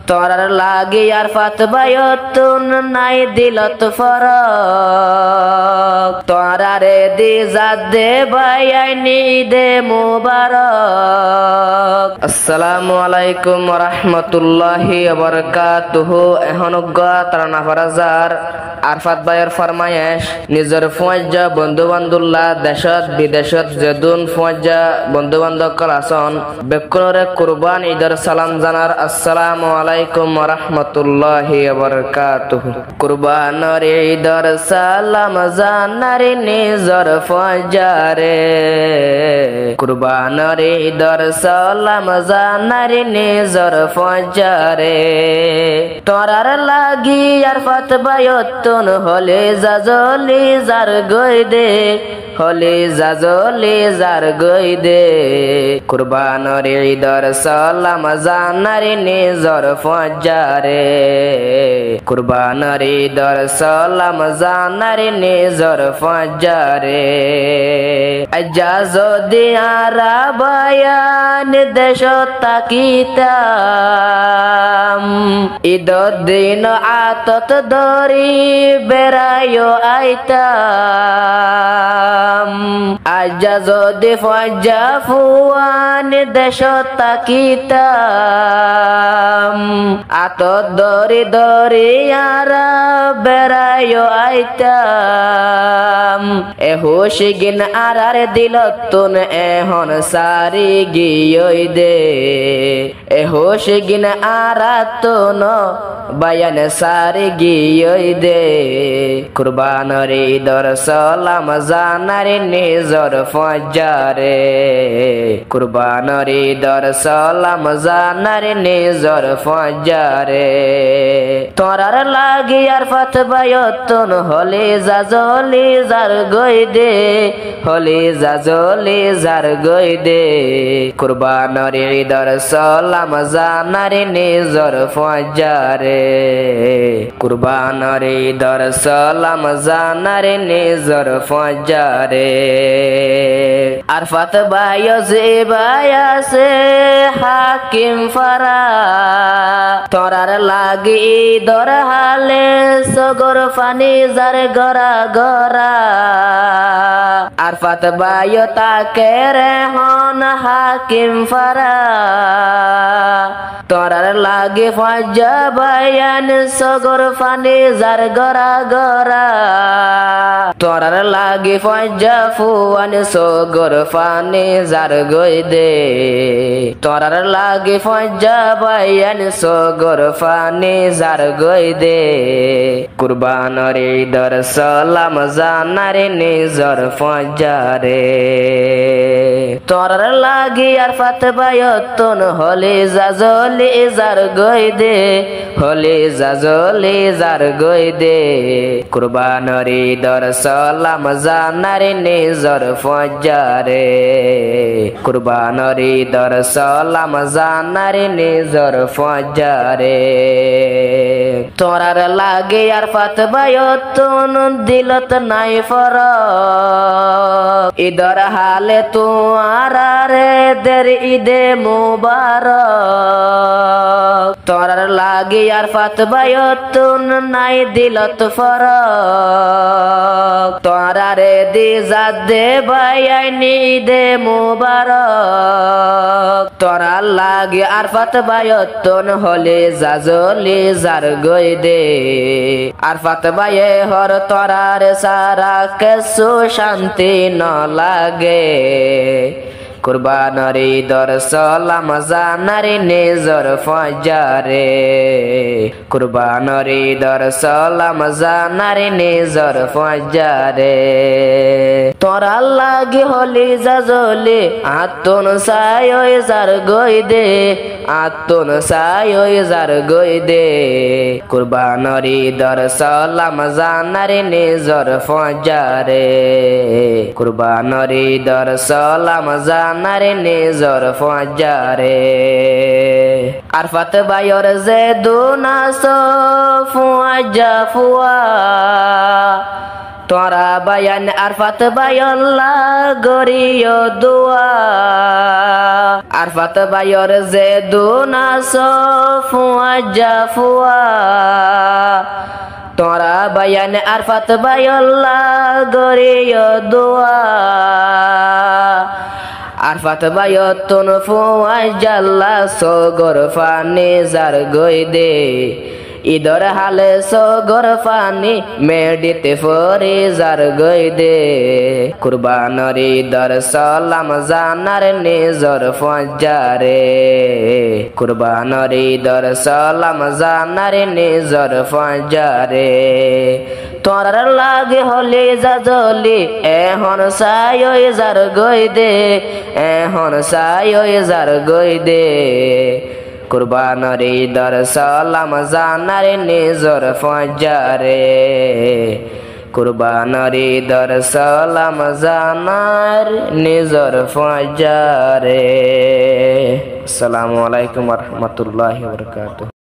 তোরার লাগি আর ফাত বায়তুন নাই দিলত ফরক তোরারে দি জাদে বায়াইনি দে মুবারক। আসসালামু আলাইকুম ওয়া রাহমাতুল্লাহি ওয়া বারাকাতুহু। এহনগা তারানা ফরাজার আরফাত ভাইয়ের ফরমায়েশ নিজের ফুয়াজ্জা বন্ধু বান্ধুল্লাহ দেশত বিদেশত যেদুন ফুয়াজ্জা বন্ধু বান্ধব কলাসন বেকুনরে কুরবান ঈদের সালাম জানার আসসালামু আলাইকুম ওয়া রাহমাতুল্লাহি ওয়া বারাকাতুহু। কুরবানের ঈদের সালাম জানার নিজের ফুয়াজ্জারে কুরবানের ঈদের সালাম জানার নিজের ফুয়াজ্জারে তোরার লাগি আরফাত বায়তুন হলে জাজলি জার গই দে হলে জাজলি জার গই দে কুরবানের ঈদের সালাম জানার নিজর ফুয়াজ্জারে কুরবানের ঈদের সালাম জানার নিজর ফুয়াজ্জারে আজ্জা যদি আরা বায়ান দেশ তাকিতাম ঈদের দিন আতত ধরি বেড়াইও আইতাম আজ্জা যদি ফুয়াজ্জা ফুয়ান দেশ তাকিতাম আতত ধরি ধরি আরা বেড়াইও আইতাম এ হুশিগিন আরার দিলতুন এহন সারি গিয়ই দে এ হুশিগিন আরাতুন বায়ান সারি গিয়ই দে কুরবানের ঈদের সালাম জানার নিজর ফুয়াজ্জারে কুরবানের ঈদের সালাম জানার নিজর ফুয়াজ্জারে তোরার লাগি আরফাত বায়তুন হলে জাজলি জার গই দে হলে জাজলি জার গই দে কুরবানের ঈদের সালাম জানার নিজর ফুয়াজ্জারে কুরবানের ঈদের সালাম জানার নিজর ফুয়াজ্জারে আরফাত বায়ো যে বায়াসে হাকিম ফারা তোরার লাগি ঈদর হালে সগর ফানি জার গরা গরা আরফাত বায়ো তাকে রেহন হাকিম ফারা তোরার লাগে ফুয়াজ্জা বায়ান সগর ফানি জার গরা গরা তোরার লাগে ফুয়াজ্জা ফুয়ান সগর ফানি জার গই দে তোরার লাগে ফুয়াজ্জা বায়ান সগর ফানি জার গই দে কুরবানের ঈদের সালাম জানার নিজর ফুয়াজ্জারে তোরার লাগি আরফাত বায়তুন হলে জাজলি জার গই দে হলে জাজলি জার গই দে কুরবানের ঈদের সালাম জানার নিজর ফুয়াজ্জারে কুরবানের ঈদের সালাম জানার নিজর ফুয়াজ্জারে তোরার লাগে আরফাত বায়তুন দিলত নাই ফরক ঈদের হালে তুয়ারে দের ঈদে মুবারক তোরার লাগে আরফাত বায়তুন নাই দিলত ফরক তোরারে দি জাদে বায়াইনি দে মুবারক তোরার লাগে আরফাত বায়তুন হলে জাজলি জার গই দে আরফাত বায়ে হর তোরার সারা কেসু শান্তি ন লাগে কুরবানের ঈদের সালাম জানার নিজর ফুয়াজ্জারে কুরবানের ঈদের সালাম জানার নিজর ফুয়াজ্জারে তোরার লাগি হলি জাজলি আতুন সায়ই জার গই দে আতুন সায়ই জার গই দে কুরবানের ঈদের সালাম জানার নিজর ফুয়াজ্জারে কুরবানের ঈদের সালাম জানার নিজর ফুয়াজ্জারে আরফাত বায়র যে দুনাস ফুয়াজ্জা ফুয়া তোরা বায়ান আরফাত বায়ল্লা গরিয় দোয়া আরফাত বায়র যে দুনাস ফুয়া ফুয়া তোরা বায়ান আরফাত বায়ল্লা গরিয় দোয়া আরফাত বায়তুন ফুয়া জাল্লা সগর ফানি জার গই দে ইদর হালে সগর ফানি মেডিতে ফরি জার গই দে কুরবানর ইদর সালাম জানার নিজর ফজারে কুরবানর ইদর সালাম জানার নিজর ফজারে তোরার লাগে হলে জাজলি এখন সায়ই জার গই দে এখন সায়ই জার গই দে কুরবানর ইদর সালাম জানার নিজর ফজারে কুরবানর ইদর সালাম জানার নিজর ফজারে। আসসালামু আলাইকুম ওয়া রাহমাতুল্লাহি ওয়া বারাকাতুহু।